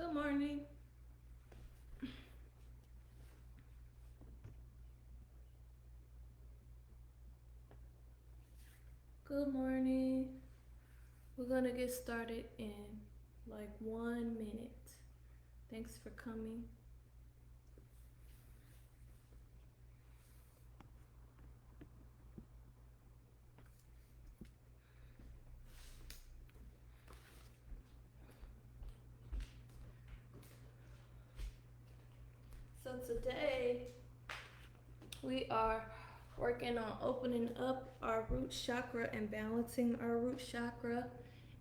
Good morning. Good morning. We're gonna get started in like 1 minute. Thanks for coming. So today we are working on opening up our root chakra and balancing our root chakra.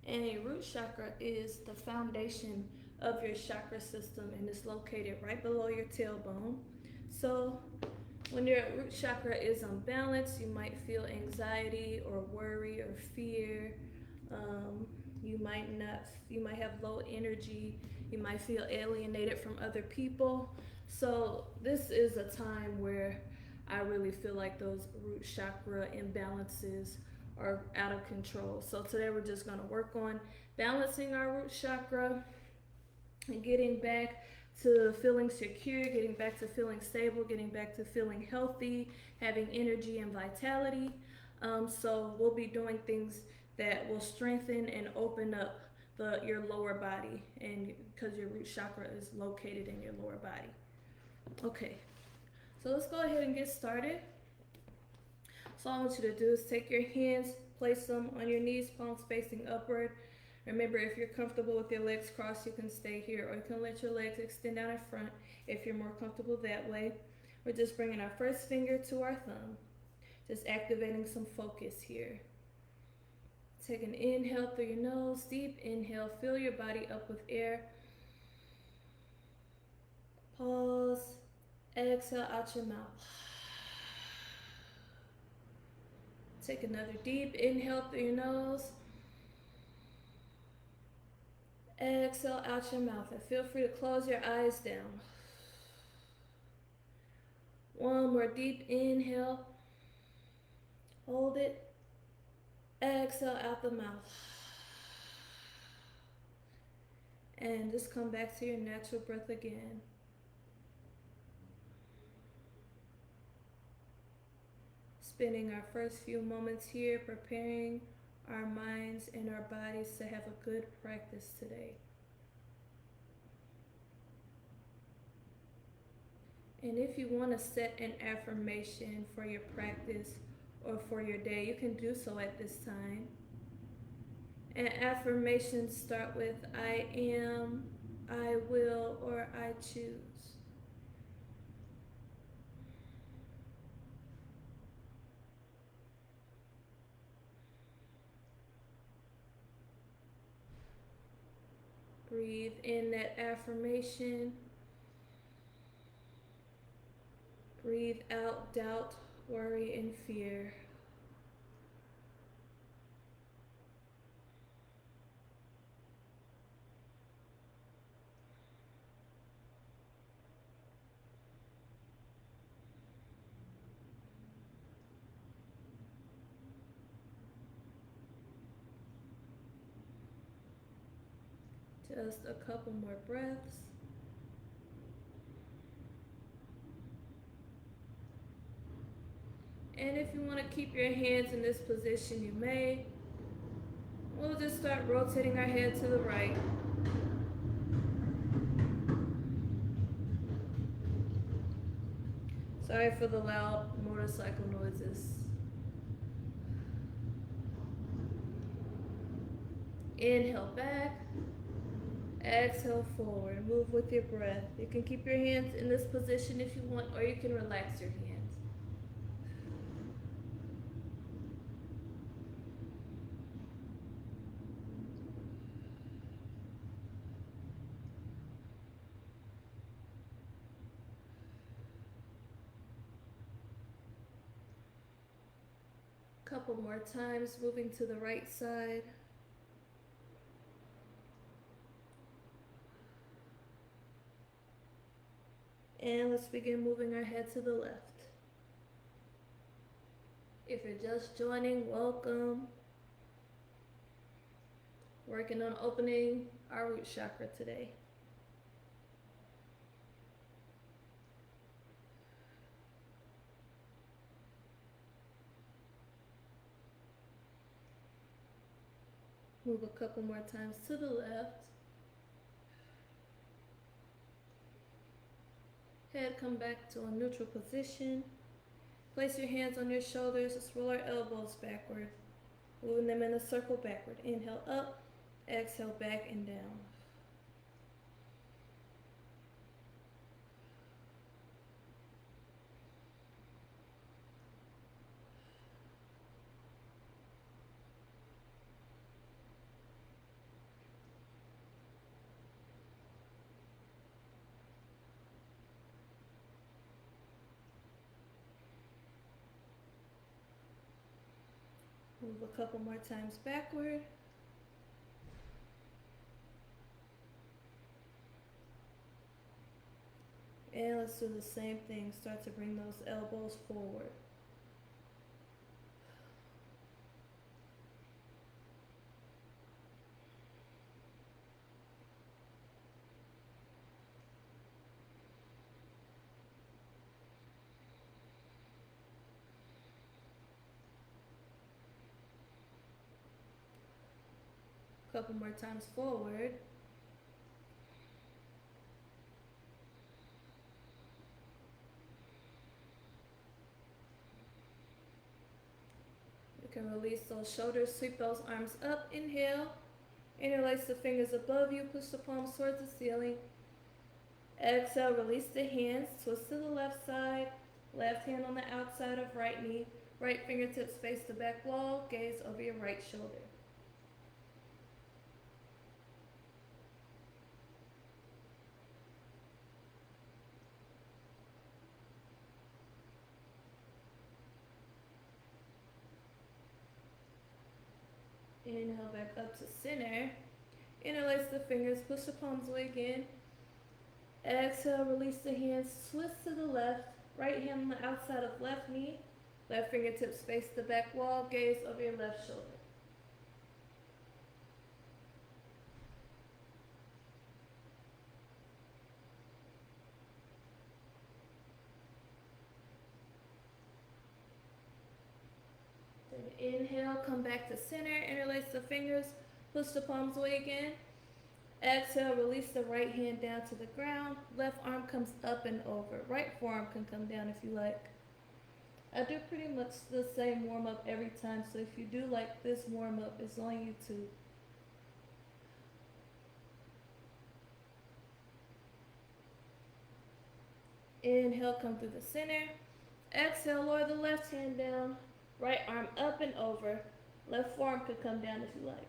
And a root chakra is the foundation of your chakra system and it's located right below your tailbone. So when your root chakra is unbalanced, you might feel anxiety or worry or fear. You might have low energy. You might feel alienated from other people. So this is a time where I really feel like those root chakra imbalances are out of control. So today we're just going to work on balancing our root chakra and getting back to feeling secure, getting back to feeling stable, getting back to feeling healthy, having energy and vitality. So we'll be doing things that will strengthen and open up your lower body, and because your root chakra is located in your lower body. Okay, so let's go ahead and get started. So all I want you to do is take your hands, place them on your knees, palms facing upward. Remember, if you're comfortable with your legs crossed, you can stay here, or you can let your legs extend out in front if you're more comfortable that way. We're just bringing our first finger to our thumb, just activating some focus here. Take an inhale through your nose, deep inhale, fill your body up with air. Pause, exhale out your mouth. Take another deep inhale through your nose. Exhale out your mouth, and feel free to close your eyes down. One more deep inhale. Hold it. Exhale out the mouth. And just come back to your natural breath again. Spending our first few moments here preparing our minds and our bodies to have a good practice today. And if you want to set an affirmation for your practice or for your day, you can do so at this time. And affirmations start with I am, I will, or I choose. Breathe in that affirmation. Breathe out doubt, worry, and fear. Just a couple more breaths. And if you want to keep your hands in this position, you may. We'll just start rotating our head to the right. Sorry for the loud motorcycle noises. Inhale back. Exhale forward. Move with your breath. You can keep your hands in this position if you want, or you can relax your hands. Couple more times, moving to the right side. And let's begin moving our head to the left. If you're just joining, welcome. Working on opening our root chakra today. Move a couple more times to the left. Head come back to a neutral position. Place your hands on your shoulders. Let's roll our elbows backward. Moving them in a circle backward. Inhale up, exhale back and down. Move a couple more times backward. And let's do the same thing. Start to bring those elbows forward. Couple more times forward. You can release those shoulders, sweep those arms up. Inhale. Interlace the fingers above you, push the palms towards the ceiling. Exhale, release the hands, twist to the left side. Left hand on the outside of right knee. Right fingertips face the back wall, gaze over your right shoulder. Inhale back up to center. Interlace the fingers, push the palms away again. Exhale, release the hands, twist to the left. Right hand on the outside of left knee. Left fingertips face the back wall, gaze over your left shoulder. Then inhale, come back to center, interlace the fingers, push the palms away again. Exhale, release the right hand down to the ground. Left arm comes up and over. Right forearm can come down if you like. I do pretty much the same warm up every time, so if you do like this warm up, it's on YouTube. Inhale, come through the center. Exhale, lower the left hand down. Right arm up and over. Left forearm could come down if you like.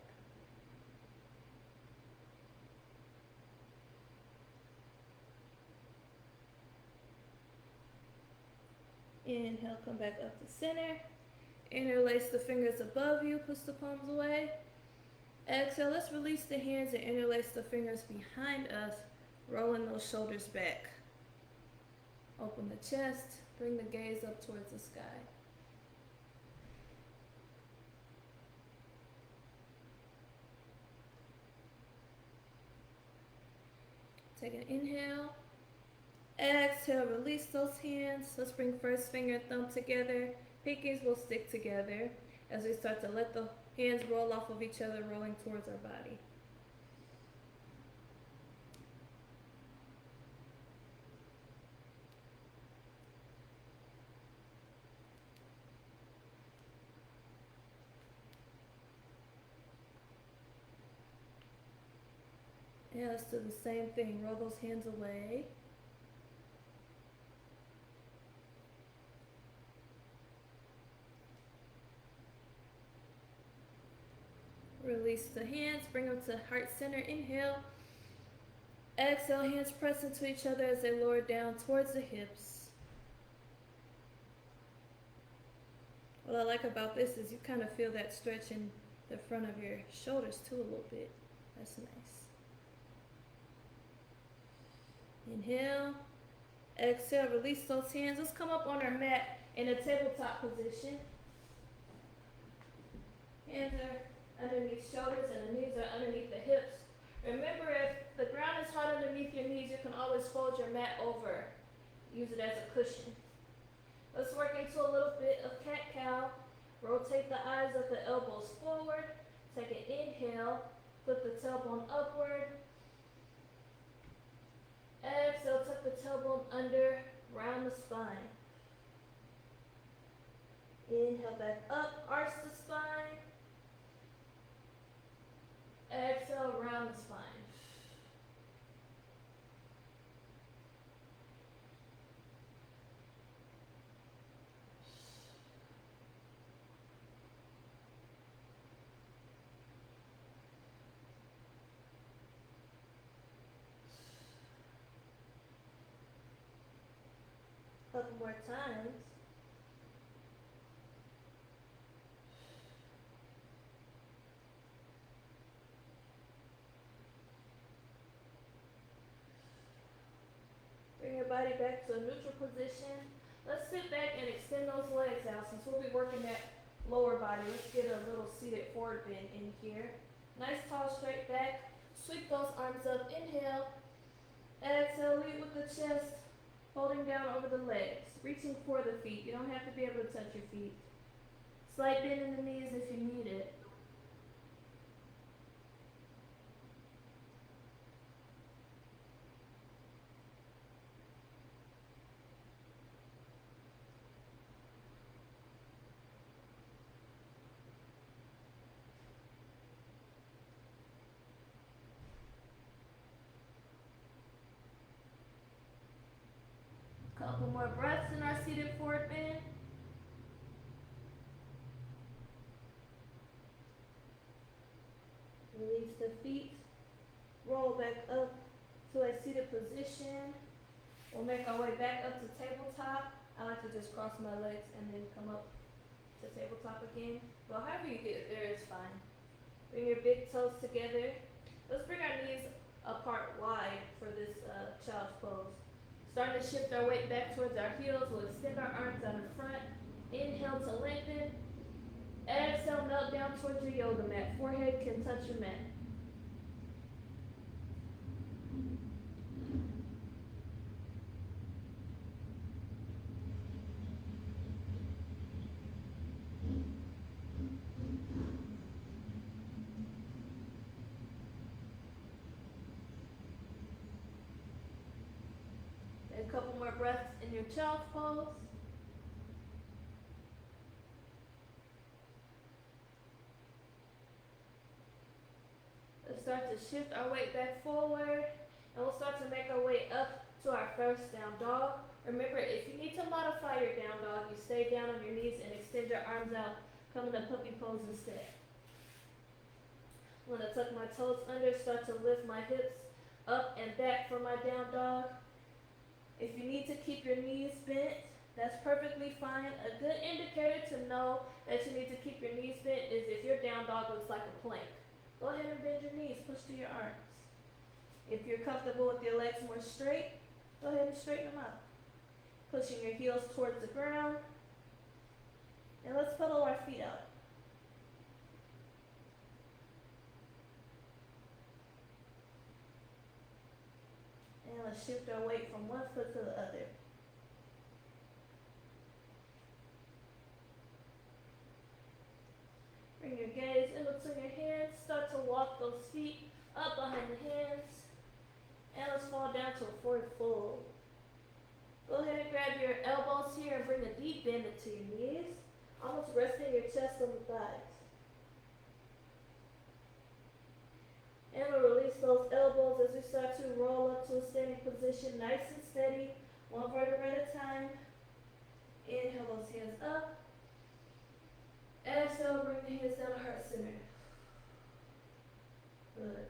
Inhale, come back up to center. Interlace the fingers above you, push the palms away. Exhale, let's release the hands and interlace the fingers behind us, rolling those shoulders back. Open the chest, bring the gaze up towards the sky. Take an inhale. Exhale, release those hands. Let's bring first finger and thumb together. Pinkies will stick together as we start to let the hands roll off of each other, rolling towards our body. And let's do the same thing. Roll those hands away. Release the hands, bring them to heart center. Inhale. Exhale, hands press into each other as they lower down towards the hips. What I like about this is you kind of feel that stretch in the front of your shoulders too a little bit. That's nice. Inhale. Exhale, release those hands. Let's come up on our mat in a tabletop position. Hands are underneath shoulders and the knees are underneath the hips. Remember, if the ground is hot underneath your knees, you can always fold your mat over. Use it as a cushion. Let's work into a little bit of cat-cow. Rotate the eyes of the elbows forward. Take an inhale, flip the tailbone upward. Exhale, tuck the tailbone under, round the spine. Inhale back up, arch the spine. Exhale, round the spine. Couple more times. Bring your body back to a neutral position. Let's sit back and extend those legs out. Since we'll be working that lower body, let's get a little seated forward bend in here. Nice tall straight back. Sweep those arms up. Inhale. Exhale, lead with the chest. Holding down over the legs. Reaching for the feet. You don't have to be able to touch your feet. Slight bend in the knees if you need it. Couple more breaths in our seated forward bend. Release the feet. Roll back up to a seated position. We'll make our way back up to tabletop. I like to just cross my legs and then come up to tabletop again. Well, however you get there is fine. Bring your big toes together. Let's bring our knees apart wide for this child's pose. Starting to shift our weight back towards our heels. We'll extend our arms out in front. Inhale to lengthen. Exhale, melt down towards your yoga mat. Forehead can touch your mat. A couple more breaths in your child's pose. Let's start to shift our weight back forward, and we'll start to make our way up to our first down dog. Remember, if you need to modify your down dog, you stay down on your knees and extend your arms out, come in a puppy pose instead. I'm going to tuck my toes under, start to lift my hips up and back for my down dog. If you need to keep your knees bent, that's perfectly fine. A good indicator to know that you need to keep your knees bent is if your down dog looks like a plank. Go ahead and bend your knees, push through your arms. If you're comfortable with your legs more straight, go ahead and straighten them out. Pushing your heels towards the ground. And let's pedal our feet out. And let's shift our weight from one foot to the other. Bring your gaze in between your hands. Start to walk those feet up behind the hands. And let's fall down to a forward fold. Go ahead and grab your elbows here and bring a deep bend into your knees. Almost resting your chest on the thighs. And we'll release those elbows as we start to roll up to a standing position, nice and steady, one vertebra at a time. Inhale those hands up. Exhale, bring the hands down to heart center. Good.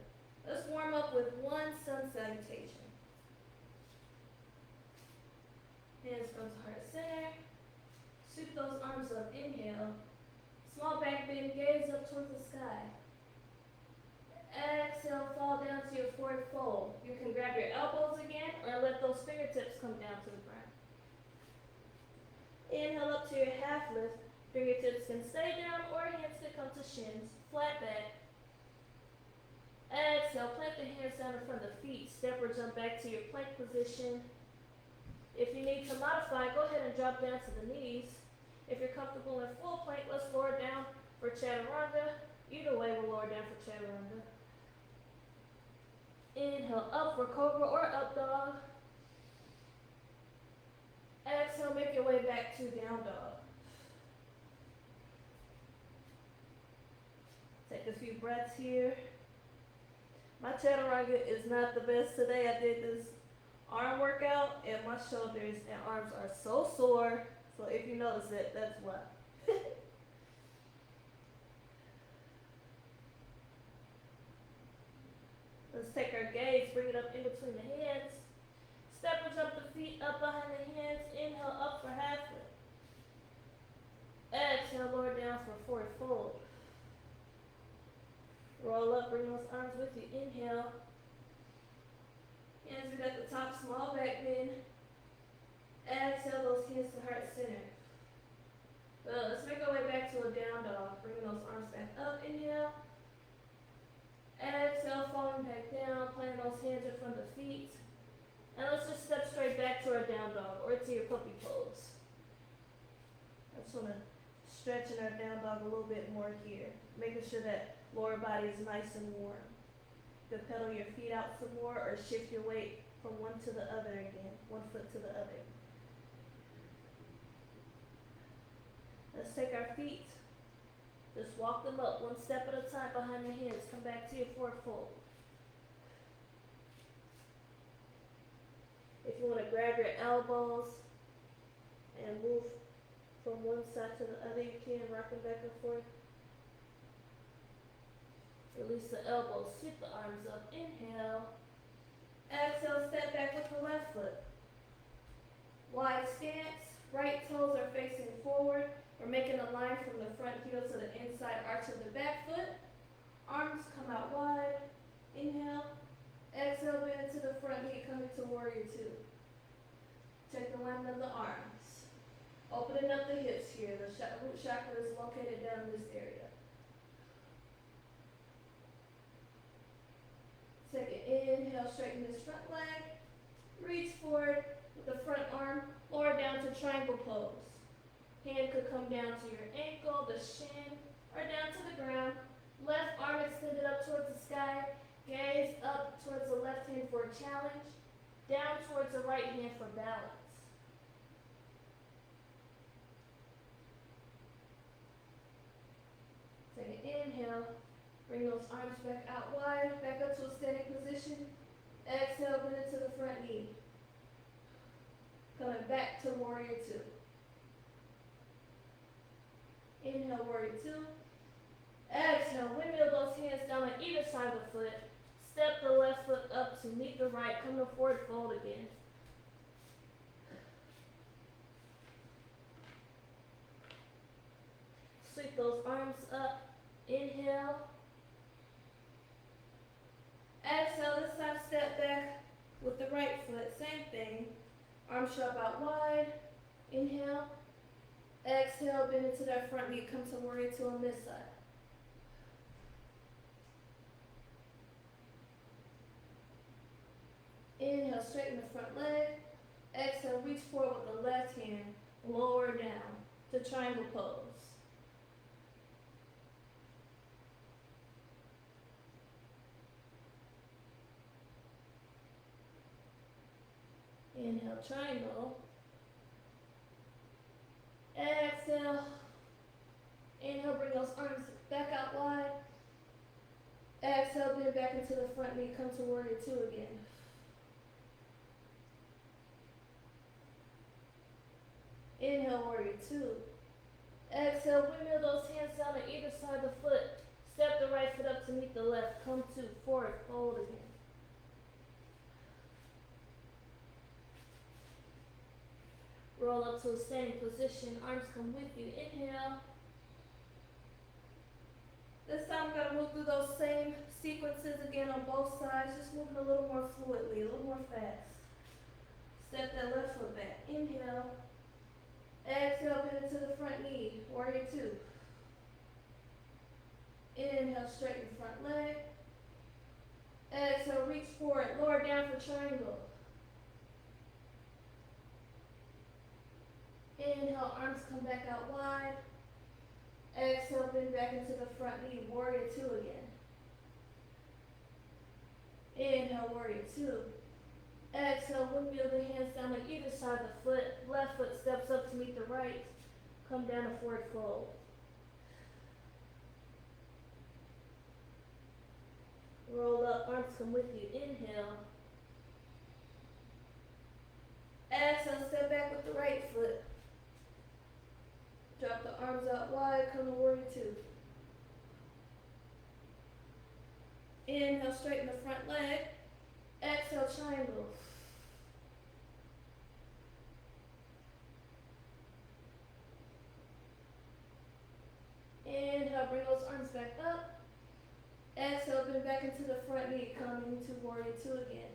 Let's warm up with one sun salutation. Hands come to heart center. Sweep those arms up. Inhale. Small back bend, gaze up towards the sky. Exhale, fall down to your forward fold. You can grab your elbows again or let those fingertips come down to the ground. Inhale up to your half lift. Fingertips can stay down or hands can come to shins. Flat back. Exhale, plant the hands down in front of the feet. Step or jump back to your plank position. If you need to modify, go ahead and drop down to the knees. If you're comfortable in full plank, let's lower down for chaturanga. Either way, we'll lower down for chaturanga. Inhale, up for cobra or up dog. Exhale, make your way back to down dog. Take a few breaths here. My chaturanga is not the best today. I did this arm workout and my shoulders and arms are so sore. So if you notice it, that's why. Let's take our gaze, bring it up in between the hands. Step or jump the feet up behind the hands. Inhale, up for half lift. Exhale, lower down for forward fold. Roll up, bring those arms with you. Inhale. Hands are at the top, small back bend. Exhale those hands to heart center. Let's make our way back to a down dog. Bringing those arms back up. Inhale. Exhale, falling back down, planting those hands in front of the feet. And let's just step straight back to our down dog or to your puppy pose. I just want to stretch in our down dog a little bit more here, making sure that lower body is nice and warm. You can pedal your feet out some more or shift your weight from one to the other again, one foot to the other. Let's take our feet, just walk them up one step at a time behind the hands. Come back to your forward fold. If you want to grab your elbows and move from one side to the other, you can, rock them back and forth. Release the elbows, sweep the arms up. Inhale. Exhale, step back with the left foot. Wide stance, right toes are facing forward. We're making a line from the front heel to the inside arch of the back foot. Arms come out wide. Inhale. Exhale, bend to the front knee, coming to warrior two. Check the alignment of the arms. Opening up the hips here. The root chakra is located down in this area. Take an inhale, straighten this front leg. Reach forward with the front arm, lower down to triangle pose. Hand could come down to your ankle, the shin, or down to the ground. Left arm extended up towards the sky. Gaze up towards the left hand for a challenge. Down towards the right hand for balance. Take an inhale. Bring those arms back out wide, back up to a standing position. Exhale, bend into the front knee. Coming back to warrior two. Inhale, warrior two. Exhale, windmill those hands down on either side of the foot. Step the left foot up to meet the right. Come to forward fold again. Sweep those arms up. Inhale. Exhale, this time step back with the right foot. Same thing. Arms show up out wide. Inhale. Exhale, bend into that front knee. Come to warrior two on this side. Inhale, straighten the front leg. Exhale, reach forward with the left hand. Lower down to triangle pose. Inhale, triangle. Exhale. Inhale, bring those arms back out wide. Exhale, bend back into the front knee. Come to warrior two again. Inhale, warrior two. Exhale, windmill those hands down on either side of the foot. Step the right foot up to meet the left. Come to forward fold again. Roll up to a standing position. Arms come with you. Inhale. This time we're going to move through those same sequences again on both sides. Just moving a little more fluidly, a little more fast. Step that left foot back. Inhale. Exhale, bend into the front knee. Warrior two. Inhale, straighten front leg. Exhale, reach forward. Lower down for triangle. Inhale, arms come back out wide. Exhale, bend back into the front knee, warrior two again. Inhale, warrior two. Exhale, windmill the hands down on either side of the foot. Left foot steps up to meet the right. Come down to forward fold. Roll up, arms come with you. Inhale. Exhale, step back with the right foot. Drop the arms out wide, come to warrior two. Inhale, straighten the front leg. Exhale, triangle. Inhale, bring those arms back up. Exhale, bend back into the front knee, coming into warrior two again.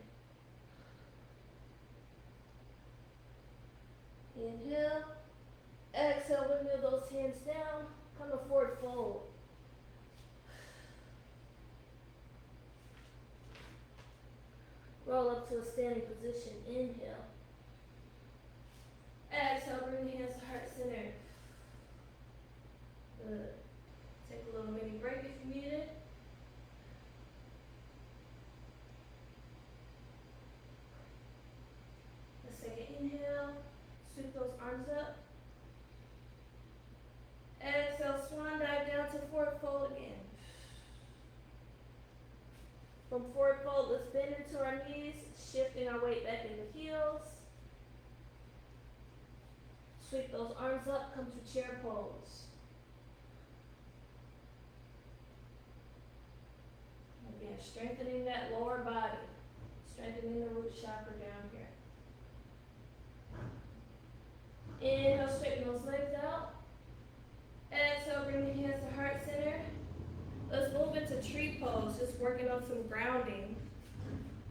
Inhale. Exhale, windmill those hands down. Come to forward fold. Roll up to a standing position. Inhale. Exhale, bring the hands to heart center. Good. Take a little mini break if you need it. Let's take an inhale. Sweep those arms up. Exhale, swan dive down to forward fold again. From forward fold, let's bend into our knees, shifting our weight back in the heels. Sweep those arms up, come to chair pose. Again, strengthening that lower body, strengthening the root chakra down here. Inhale, straighten those legs out. Exhale, bring the hands to heart center. Let's move into tree pose, just working on some grounding.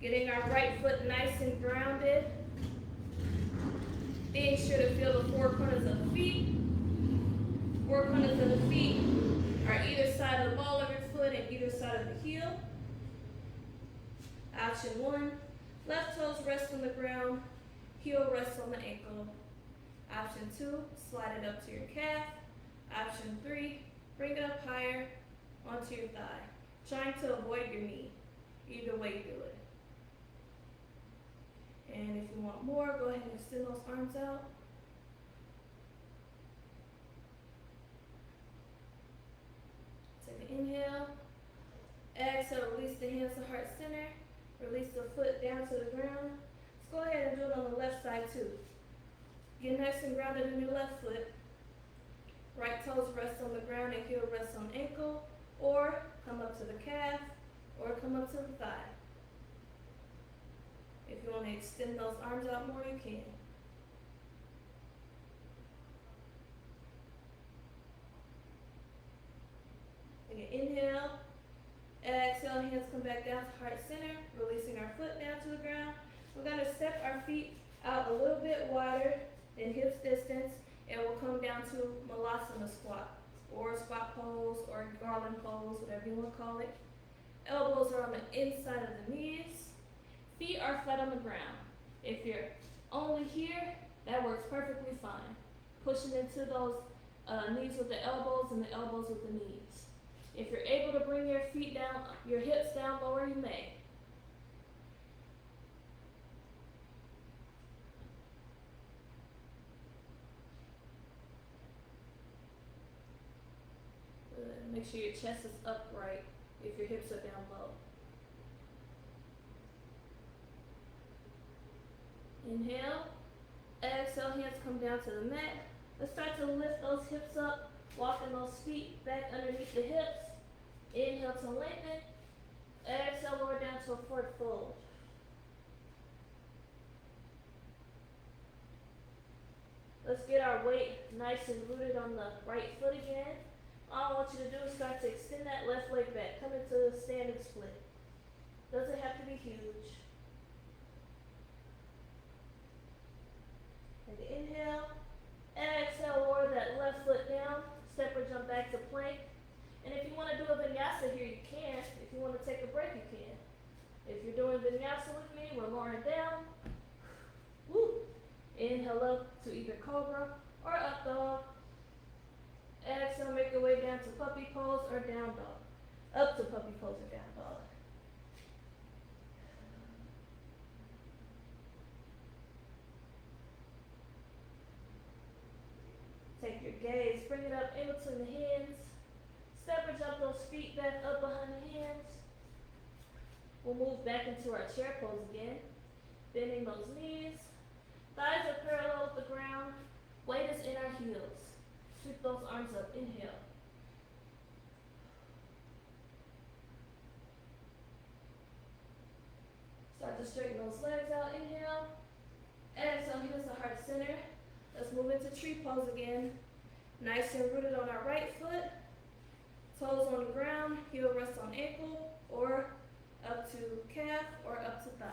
Getting our right foot nice and grounded. Being sure to feel the four corners of the feet. Four corners of the feet are either side of the ball of your foot and either side of the heel. Option one, left toes rest on the ground, heel rests on the ankle. Option two, slide it up to your calf. Option three, bring it up higher onto your thigh, trying to avoid your knee. Either way you do it. And if you want more, go ahead and extend those arms out. Take an inhale. Exhale, release the hands to heart center. Release the foot down to the ground. Let's go ahead and do it on the left side too. Get nice and grounded in your left foot. Right toes rest on the ground and heel rests on ankle, or come up to the calf, or come up to the thigh. If you want to extend those arms out more, you can. Take an inhale. Exhale, hands come back down to heart center, releasing our foot down to the ground. We're going to step our feet out a little bit wider than hips distance, and we'll come down to Malasana squat, or squat pose, or garland pose, whatever you want to call it. Elbows are on the inside of the knees. Feet are flat on the ground. If you're only here, that works perfectly fine. Pushing into those knees with the elbows and the elbows with the knees. If you're able to bring your feet down, your hips down lower, you may. Good. Make sure your chest is upright if your hips are down low. Inhale. Exhale, hands come down to the mat. Let's start to lift those hips up, walking those feet back underneath the hips. Inhale to lengthen. Exhale, lower down to a forward fold. Let's get our weight nice and rooted on the right foot again. All I want you to do is start to extend that left leg back. Come into a standing split. Doesn't have to be huge. And inhale. Exhale, lower that left foot down. Step or jump back to plank. And if you want to do a vinyasa here, you can. If you want to take a break, you can. If you're doing vinyasa with me, we're lowering down. Woo. Inhale up to either cobra or up dog. Exhale, make your way down to puppy pose or down dog. Up to puppy pose or down dog. Take your gaze, bring it up in between the hands. Step or jump those feet back up behind the hands. We'll move back into our chair pose again. Bending those knees. Thighs are parallel with the ground. Weight is in our heels. Sweep those arms up. Inhale. Start to straighten those legs out. Inhale. Exhale, hands to heart center. Let's move into tree pose again. Nice and rooted on our right foot. Toes on the ground. Heel rests on ankle or up to calf or up to thigh.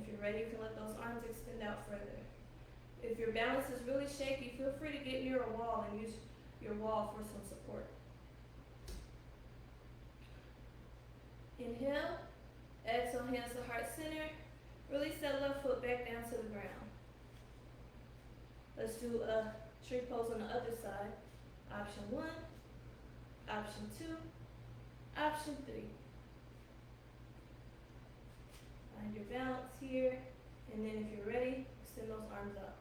If you're ready, you can let those arms extend out further. If your balance is really shaky, feel free to get near a wall and use your wall for some support. Inhale. Exhale, hands to heart center. Release that left foot back down to the ground. Let's do a tree pose on the other side. Option 1, option 2, option 3. Find your balance here, and then if you're ready, extend those arms up.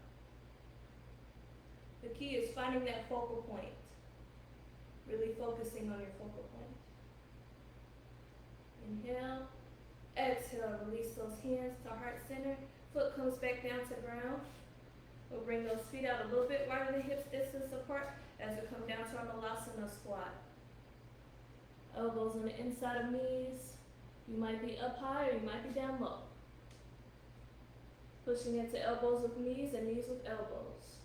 The key is finding that focal point. Really focusing on your focal point. Inhale. Exhale, release those hands to heart center. Foot comes back down to ground. We'll bring those feet out a little bit wider than hips distance apart as we come down to our Malasana squat. Elbows on the inside of knees. You might be up high or you might be down low. Pushing into elbows with knees and knees with elbows.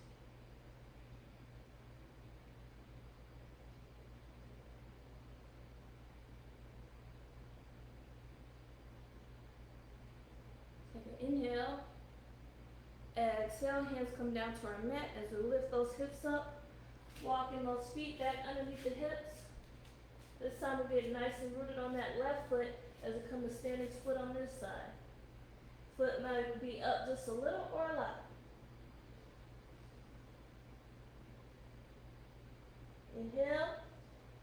Take an inhale. Exhale, hands come down to our mat as we lift those hips up. Walking those feet back underneath the hips. This time we'll get nice and rooted on that left foot as we come to standing split on this side. Foot might be up just a little or a lot. Inhale.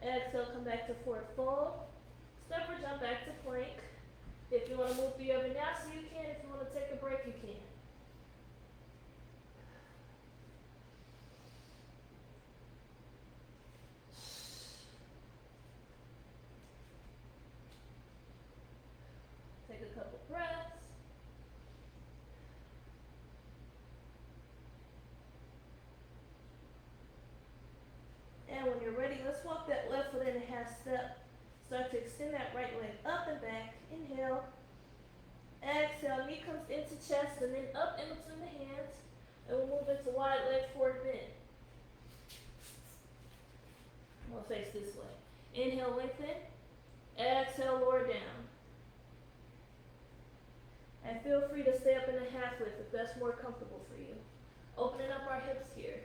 Exhale, come back to forward fold. Step or jump back to plank. If you want to move through your vinyasa, you can. If you want to take a break, you can. Take a couple breaths. And when you're ready, let's walk that left foot in a half step. Start to extend that right leg up and back. Inhale. Exhale, knee comes into chest and then up in between the hands. And we'll move into wide leg forward bend. We'll face this way. Inhale, lengthen. Exhale, lower down. And feel free to stay up in a half lift if that's more comfortable for you. Opening up our hips here.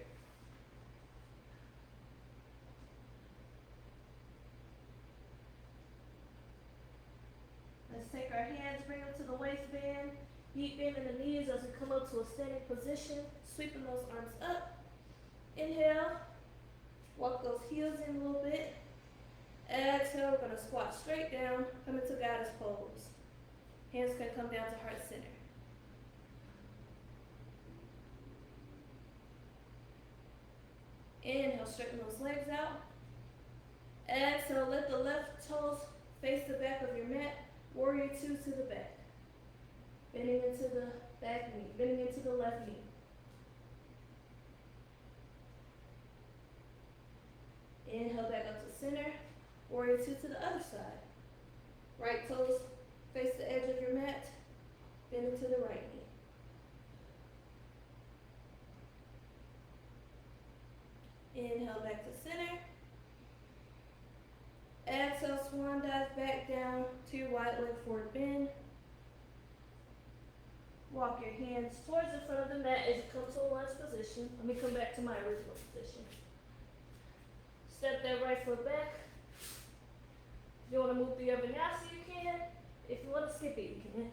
Let's take our hands, bring them to the waistband. Deep bend in the knees as we come up to a standing position. Sweeping those arms up. Inhale. Walk those heels in a little bit. Exhale, we're going to squat straight down. Come into goddess pose. Hands can come down to heart center. Inhale, straighten those legs out. Exhale, let the left toes face the back of your mat. Warrior 2 to the back. Bending into the back knee, bending into the left knee. Inhale back up to center. Warrior 2 to the other side. Right toes face the edge of your mat. Bend into the right knee. Inhale back to center. Exhale, swan dive back down to your wide leg forward bend. Walk your hands towards the front of the mat as you come to a lunge position. Let me come back to my original position. Step that right foot back. If you want to move through your vinyasa, you can. If you want to skip it, you can.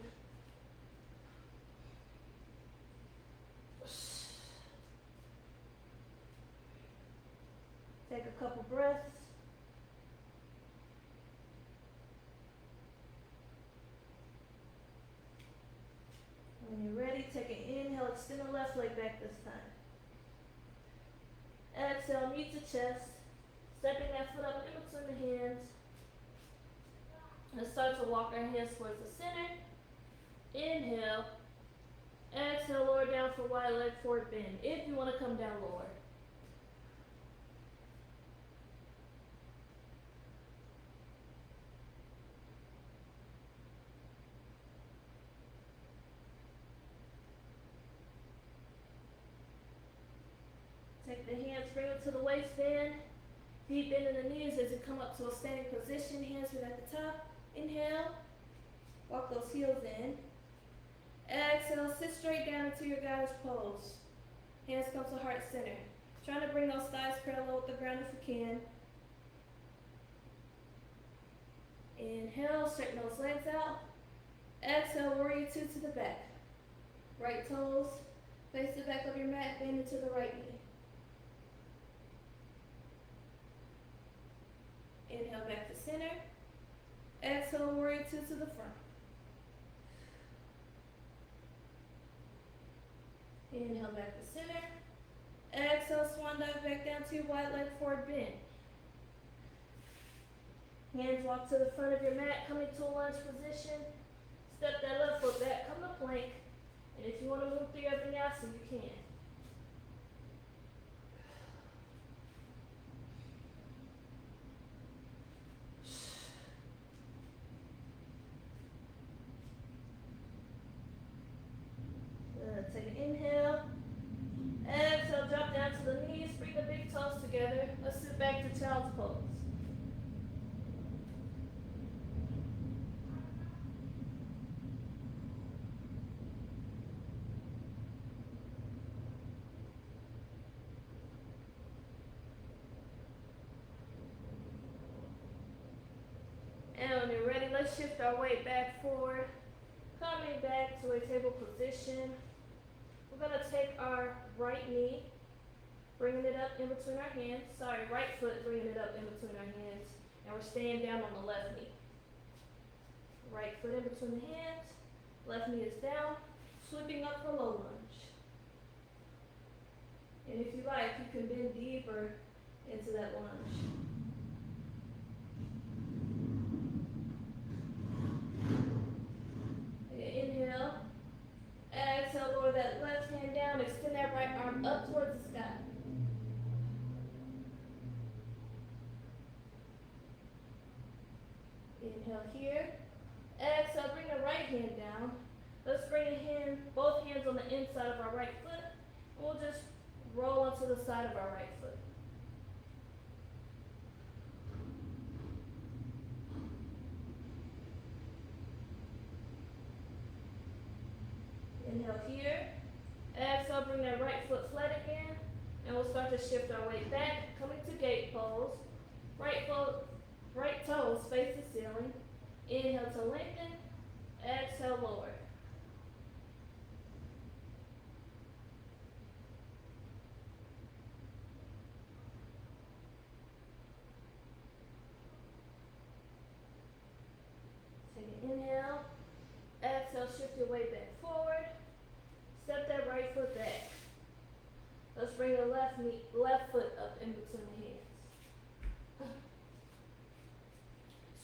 Take a couple breaths. When you're ready, take an inhale, extend the left leg back this time. Exhale, meet the chest, stepping that foot up in between the hands. And start to walk our hands towards the center. Inhale. Exhale, lower down for wide leg forward bend. If you want to come down lower. Take the hands, bring them to the waistband. Feet bending the knees as you come up to a standing position. Hands are at the top. Inhale. Walk those heels in. Exhale, sit straight down into your goddess pose. Hands come to heart center. Trying to bring those thighs parallel with the ground if you can. Inhale, straighten those legs out. Exhale, warrior two to the back. Right toes face the back of your mat, bend into the right knee. Inhale back to center. Exhale, warrior two to the front. Inhale back to center. Exhale, swan dive back down to your wide leg forward bend. Hands walk to the front of your mat, coming to a lunge position. Step that left foot back, come to plank. And if you want to move through your vinyasa, you can. Take an inhale. Exhale, drop down to the knees, bring the big toes together. Let's sit back to child's pose. And when you're ready, let's shift our weight back forward. Coming back to a table position. We're going to take our right knee, bringing it up in between our hands. Right foot, bringing it up in between our hands. And we're staying down on the left knee. Right foot in between the hands. Left knee is down. Sweeping up for low lunge. And if you like, you can bend deeper into that lunge. Inhale. Exhale, lower that left hand down, extend that right arm up towards the sky. Inhale here. Exhale, bring the right hand down. Let's bring both hands on the inside of our right foot. And we'll just roll onto the side of our right foot. Inhale here. Exhale, bring that right foot flat again. And we'll start to shift our weight back, coming to gate pose. Right toes face the ceiling. Inhale to lengthen. Exhale, lower. Take an inhale. Exhale, shift your weight back forward. Step that right foot back. Let's bring the left foot up in between the hands.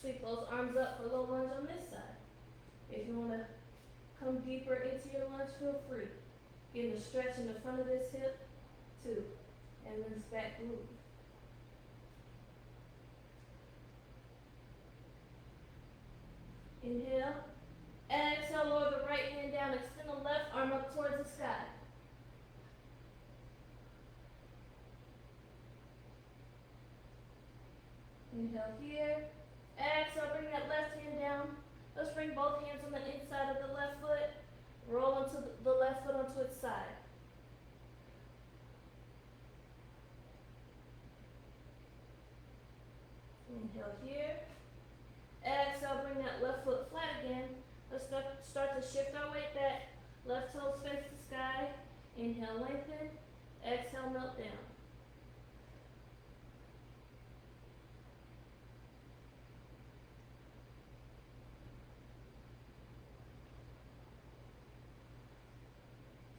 Sweep those arms up for low lunge on this side. If you want to come deeper into your lunge, feel free. Getting a stretch in the front of this hip, too. And this back glute. Inhale. Exhale, lower the right hand down, extend the left arm up towards the sky. Inhale here. Exhale, bring that left hand down. Let's bring both hands on the inside of the left foot. Roll onto the left foot onto its side. Inhale here. Exhale, bring that left foot flat again. Let's start to shift our weight back. Left toes face the sky. Inhale, lengthen. Exhale, melt down.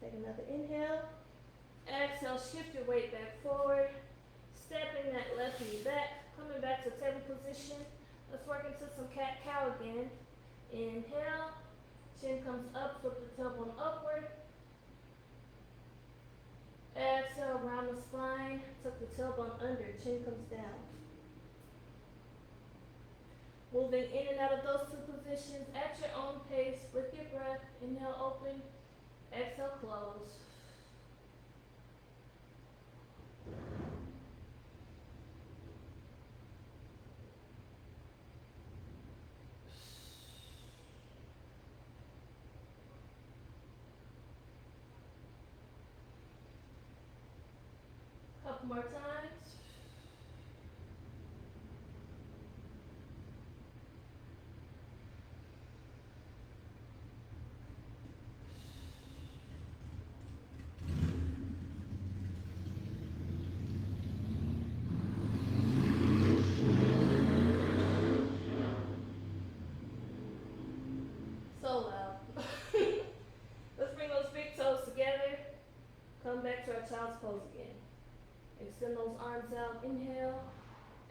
Take another inhale. Exhale, shift your weight back forward. Stepping that left knee back. Coming back to table position. Let's work into some cat-cow again. Inhale. Chin comes up, flip the tailbone upward. Exhale, round the spine. Tuck the tailbone under, chin comes down. Moving in and out of those two positions at your own pace with your breath. Inhale, open. Exhale, close. Couple more times. So loud. Let's bring those big toes together. Come back to our child's pose again. Extend those arms out. Inhale.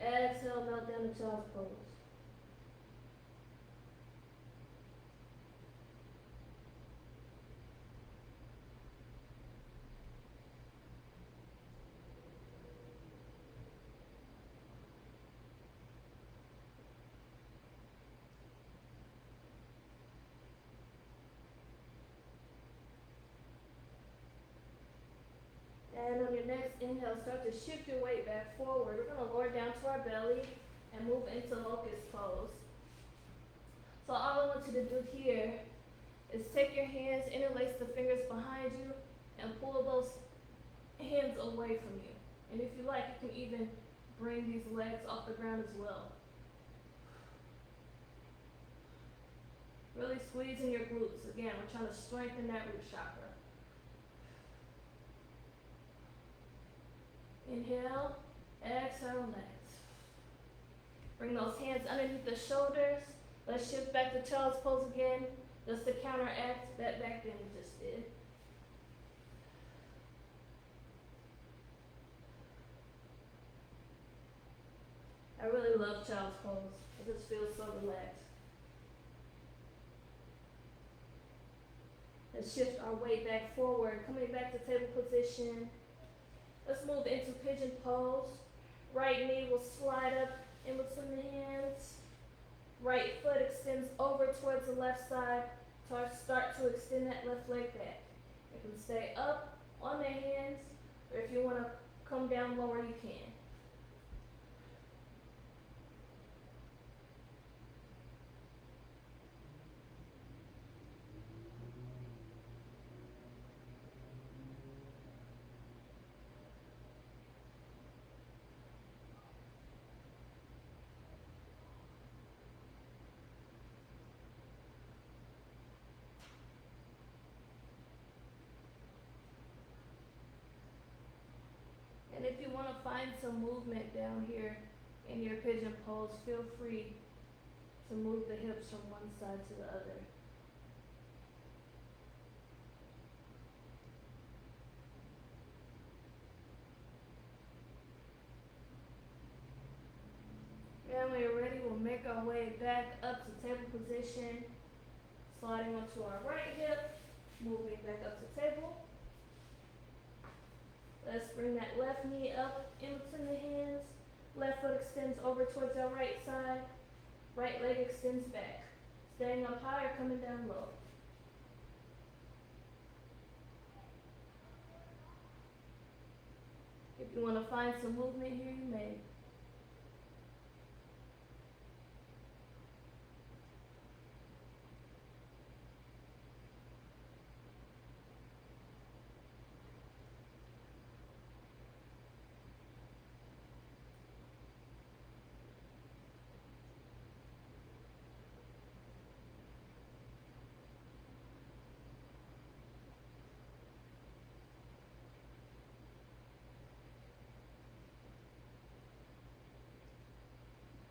Exhale, melt down to child's pose. And on your next inhale, start to shift your weight back forward. We're going to lower down to our belly and move into locust pose. So all I want you to do here is take your hands, interlace the fingers behind you, and pull those hands away from you. And if you like, you can even bring these legs off the ground as well. Really squeezing your glutes. Again, we're trying to strengthen that root chakra. Inhale, exhale, relax. Bring those hands underneath the shoulders. Let's shift back to child's pose again, just to counteract that back bend we just did. I really love child's pose. It just feels so relaxed. Let's shift our weight back forward, coming back to table position. Let's move into pigeon pose. Right knee will slide up in between the hands. Right foot extends over towards the left side. Start to extend that left leg back. You can stay up on the hands, or if you want to come down lower, you can. And if you want to find some movement down here in your pigeon pose, feel free to move the hips from one side to the other. And when you're ready, we'll make our way back up to table position, sliding onto our right hip, moving back up to table. Let's bring that left knee up in between the hands. Left foot extends over towards our right side. Right leg extends back. Staying up high or coming down low. If you want to find some movement here, you may.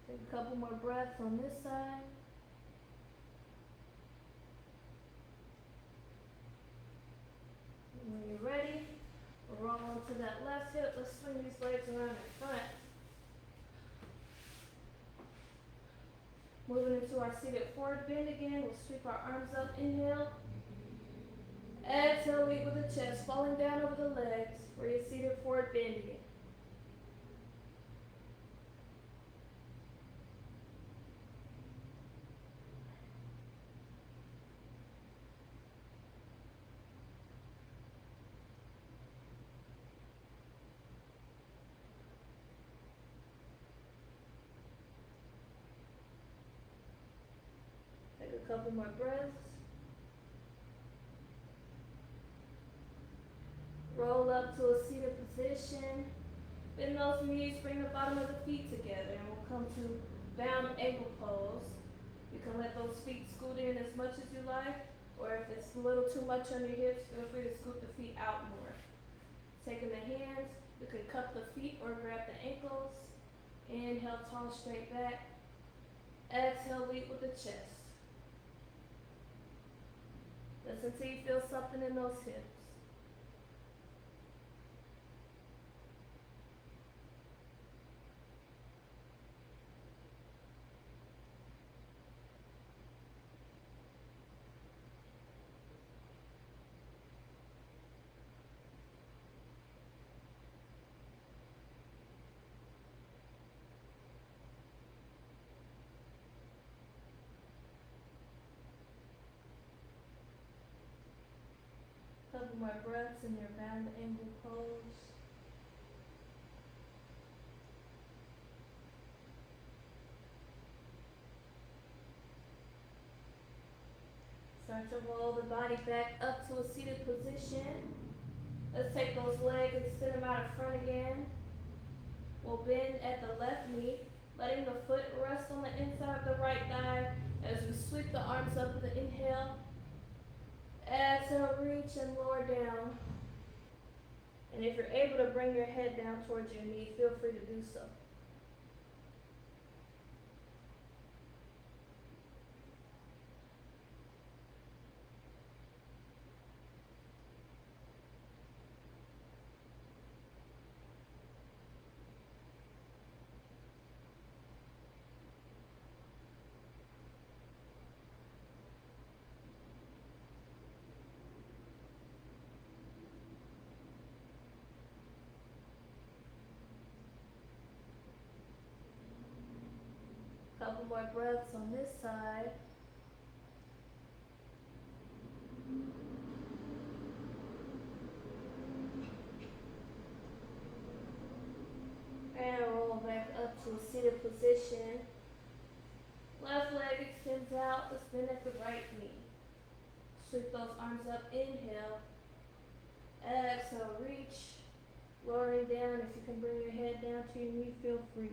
Take a couple more breaths on this side. And when you're ready, roll onto that left hip. Let's swing these legs around in front. Moving into our seated forward bend again. We'll sweep our arms up. Inhale. Exhale, lead with the chest, falling down over the legs for your seated forward bend again. Take a couple more breaths. Roll up to a seated position. Bend those knees, bring the bottom of the feet together, and we'll come to bound ankle pose. You can let those feet scoot in as much as you like, or if it's a little too much on your hips, feel free to scoot the feet out more. Taking the hands, you can cup the feet or grab the ankles. Inhale, tall, straight back. Exhale, lead with the chest. Listen till you feel something in those hips. Couple more breaths in your bound ankle pose. Start to roll the body back up to a seated position. Let's take those legs and extend them out in front again. We'll bend at the left knee, letting the foot rest on the inside of the right thigh as we sweep the arms up with the inhale. Exhale, reach and lower down. And if you're able to bring your head down towards your knee, feel free to do so. Couple more breaths on this side. And roll back up to a seated position. Left leg extends out. Let's bend at the right knee. Sweep those arms up. Inhale. Exhale, reach. Lowering down. If you can bring your head down to your knee, feel free.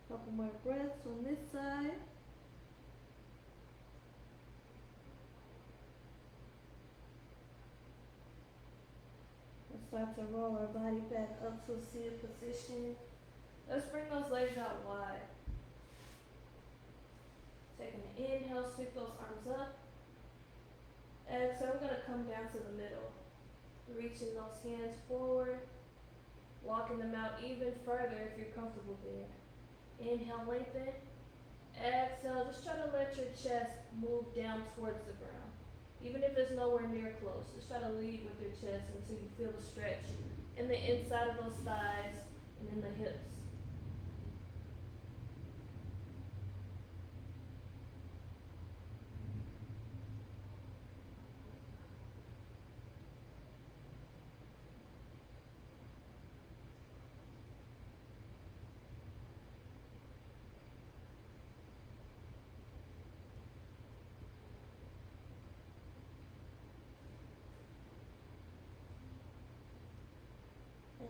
Couple more breaths on this side. Let's start to roll our body back up to a seated position. Let's bring those legs out wide. Taking an inhale, sweep those arms up. Exhale, we're going to come down to the middle. Reaching those hands forward. Walking them out even further if you're comfortable there. Inhale, lengthen. Exhale, just try to let your chest move down towards the ground. Even if it's nowhere near close, just try to lead with your chest until you feel the stretch in the inside of those thighs and in the hips.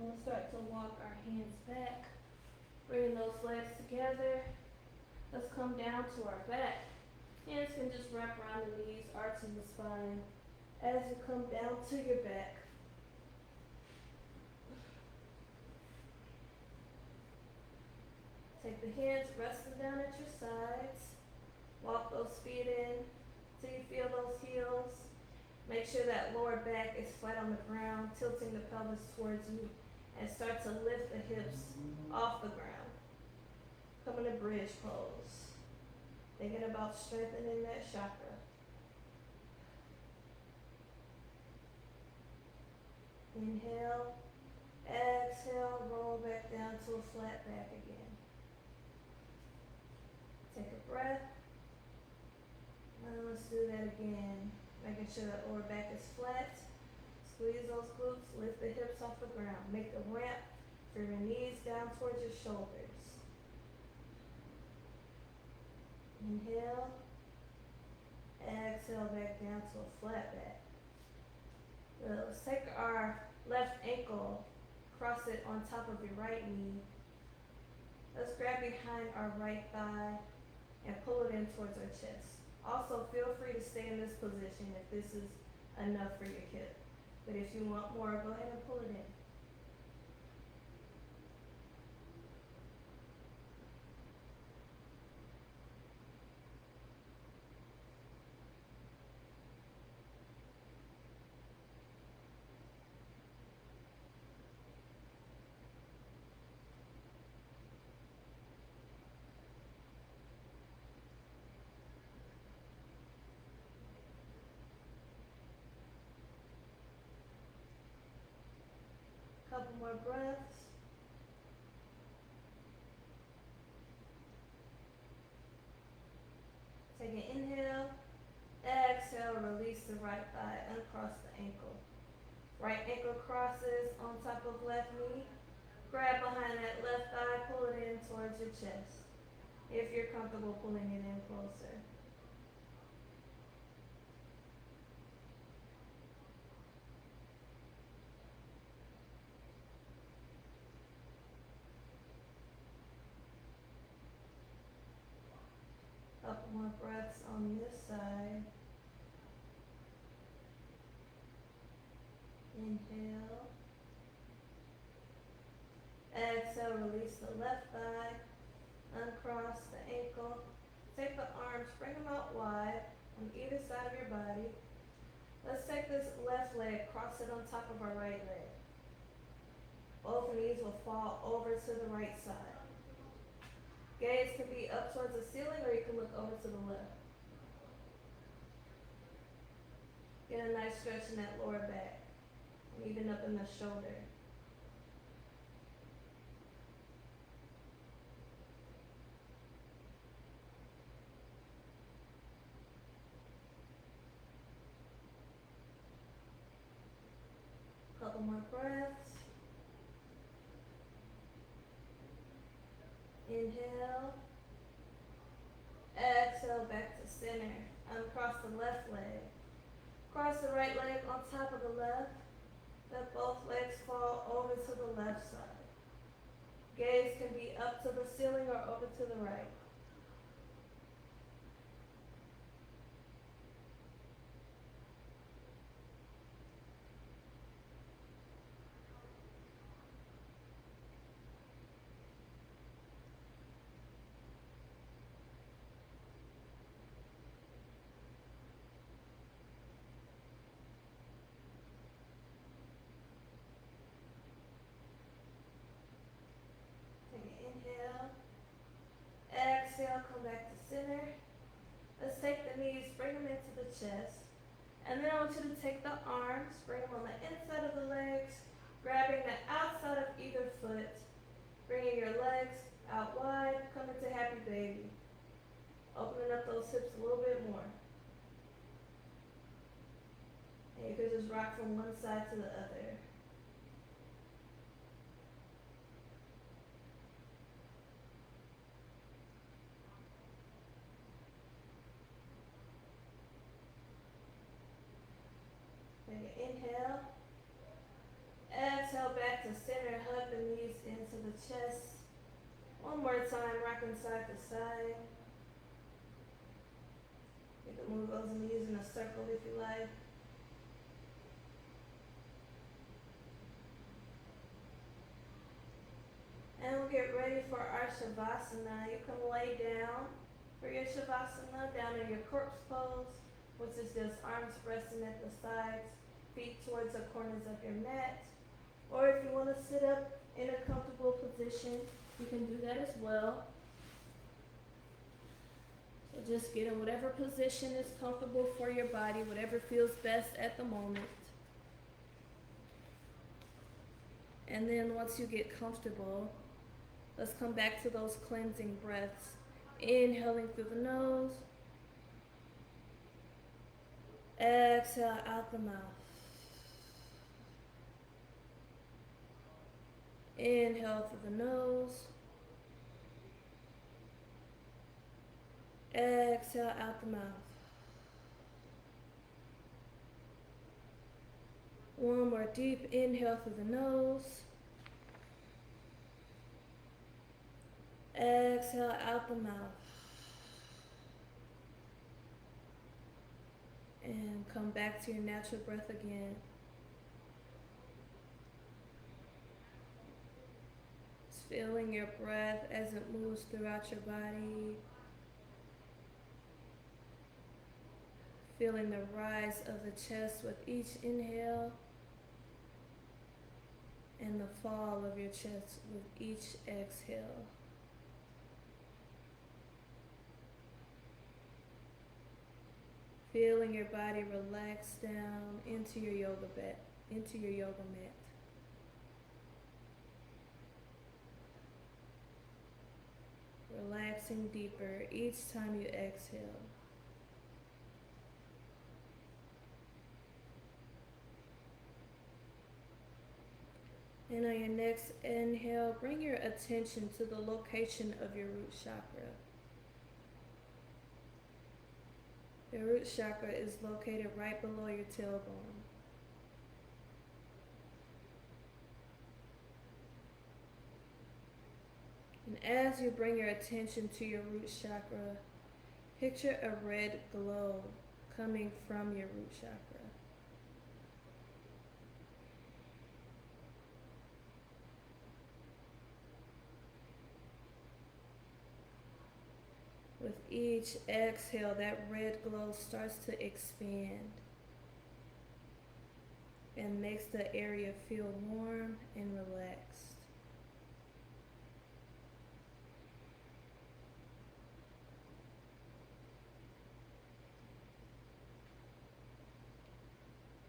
And we'll start to walk our hands back, bringing those legs together. Let's come down to our back. Hands can just wrap around the knees, arching the spine. As you come down to your back, take the hands resting down at your sides. Walk those feet in till you feel those heels. Make sure that lower back is flat on the ground, tilting the pelvis towards you, and start to lift the hips off the ground. Come into bridge pose. Thinking about strengthening that chakra. Inhale, exhale, roll back down to a flat back again. Take a breath. And let's do that again. Making sure that lower back is flat. Squeeze those glutes, lift the hips off the ground. Make the ramp for your knees down towards your shoulders. Inhale. Exhale back down to a flat back. Let's take our left ankle, cross it on top of your right knee. Let's grab behind our right thigh and pull it in towards our chest. Also, feel free to stay in this position if this is enough for your hip. But if you want more, go ahead and pull it in. Couple more breaths. Take an inhale. Exhale, release the right thigh, uncross the ankle. Right ankle crosses on top of left knee. Grab behind that left thigh, pull it in towards your chest. If you're comfortable pulling it in closer. Couple more breaths on this side. Inhale. Exhale, release the left thigh. Uncross the ankle. Take the arms, bring them out wide on either side of your body. Let's take this left leg, cross it on top of our right leg. Both knees will fall over to the right side. Gaze can be up towards the ceiling or you can look over to the left. Get a nice stretch in that lower back, and even up in the shoulder. Couple more breaths. Inhale. Exhale back to center. Uncross the left leg. Cross the right leg on top of the left. Let both legs fall over to the left side. Gaze can be up to the ceiling or over to the right. Inhale. Exhale, come back to center. Let's take the knees, bring them into the chest. And then I want you to take the arms, bring them on the inside of the legs, grabbing the outside of either foot, bringing your legs out wide, come into happy baby. Opening up those hips a little bit more. And you can just rock from one side to the other. Inhale. Exhale back back to center, hug the knees into the chest. One more time, rocking side to side. You can move those knees in a circle if you like. And we'll get ready for our Shavasana. You can lay down for your Shavasana, down in your corpse pose, which is just arms resting at the sides, feet towards the corners of your mat. Or if you want to sit up in a comfortable position, you can do that as well. So just get in whatever position is comfortable for your body, whatever feels best at the moment. And then once you get comfortable, let's come back to those cleansing breaths. Inhaling through the nose. Exhale out the mouth. Inhale through the nose. Exhale out the mouth. One more deep inhale through the nose. Exhale out the mouth. And come back to your natural breath again. Just feeling your breath as it moves throughout your body. Feeling the rise of the chest with each inhale and the fall of your chest with each exhale. Feeling your body relax down into your yoga mat. Relaxing deeper each time you exhale. And on your next inhale, bring your attention to the location of your root chakra. Your root chakra is located right below your tailbone. And as you bring your attention to your root chakra, picture a red glow coming from your root chakra. With each exhale, that red glow starts to expand and makes the area feel warm and relaxed.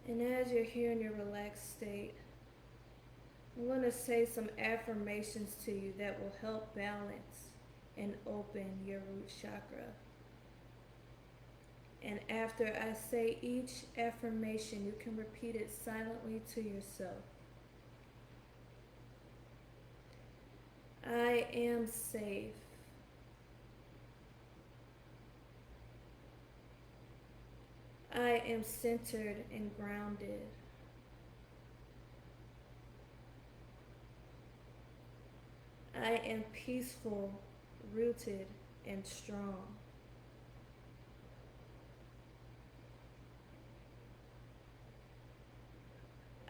And as you're here in your relaxed state, I'm going to say some affirmations to you that will help balance and open your root chakra. And after I say each affirmation, you can repeat it silently to yourself. I am safe. I am centered and grounded. I am peaceful, rooted, and strong.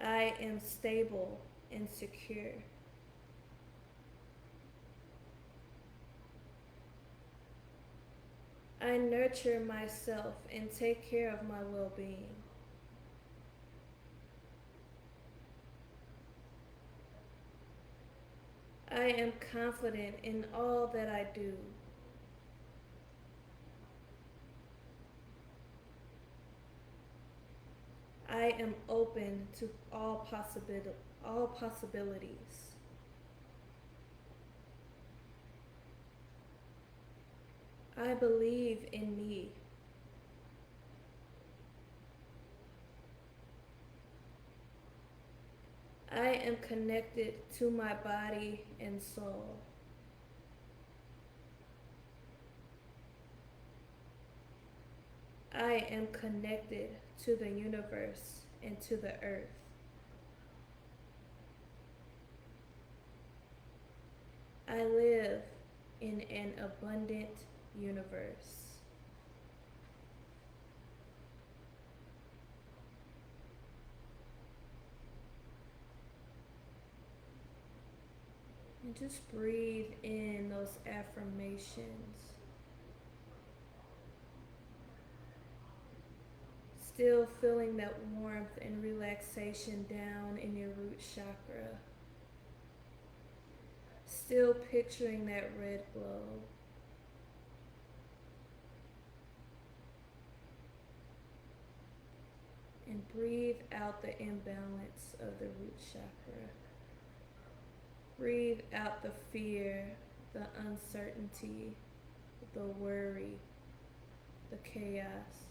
I am stable and secure. I nurture myself and take care of my well-being. I am confident in all that I do. I am open to all possibilities. I believe in me. I am connected to my body and soul. I am connected to the universe and to the earth. I live in an abundant universe. And just breathe in those affirmations. Still feeling that warmth and relaxation down in your root chakra. Still picturing that red glow. And breathe out the imbalance of the root chakra. Breathe out the fear, the uncertainty, the worry, the chaos.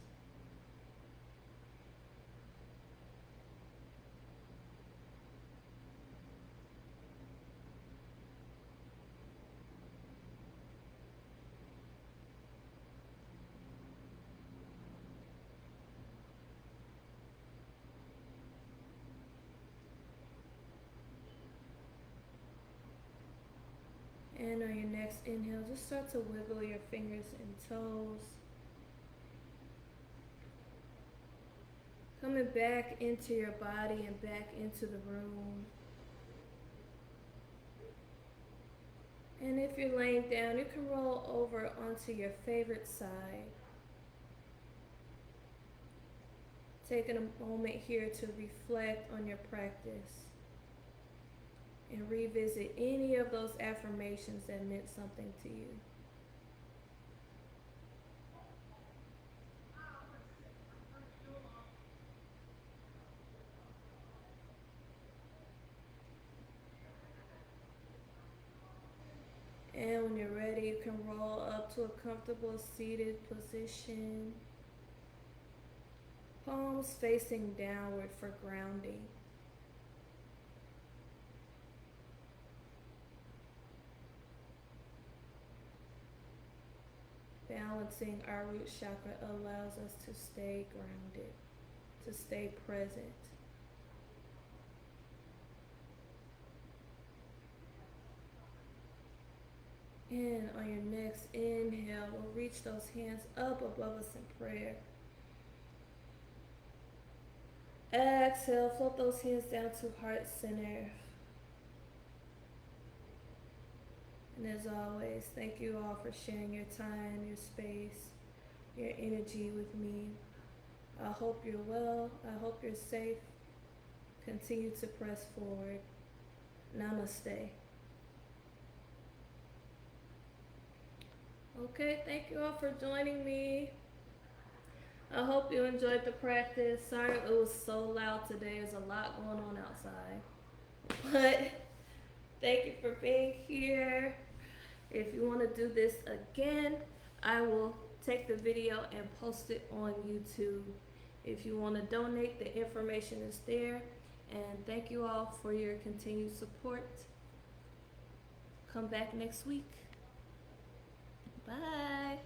And on your next inhale, just start to wiggle your fingers and toes. Coming back into your body and back into the room. And if you're laying down, you can roll over onto your favorite side. Taking a moment here to reflect on your practice and revisit any of those affirmations that meant something to you. And when you're ready, you can roll up to a comfortable seated position. Palms facing downward for grounding. Balancing our root chakra allows us to stay grounded, to stay present. And on your next inhale, we'll reach those hands up above us in prayer. Exhale, float those hands down to heart center. And as always, thank you all for sharing your time, your space, your energy with me. I hope you're well. I hope you're safe. Continue to press forward. Namaste. Okay, thank you all for joining me. I hope you enjoyed the practice. Sorry it was so loud today. There's a lot going on outside. But thank you for being here. If you want to do this again, I will take the video and post it on YouTube. If you want to donate, the information is there. And thank you all for your continued support. Come back next week. Bye.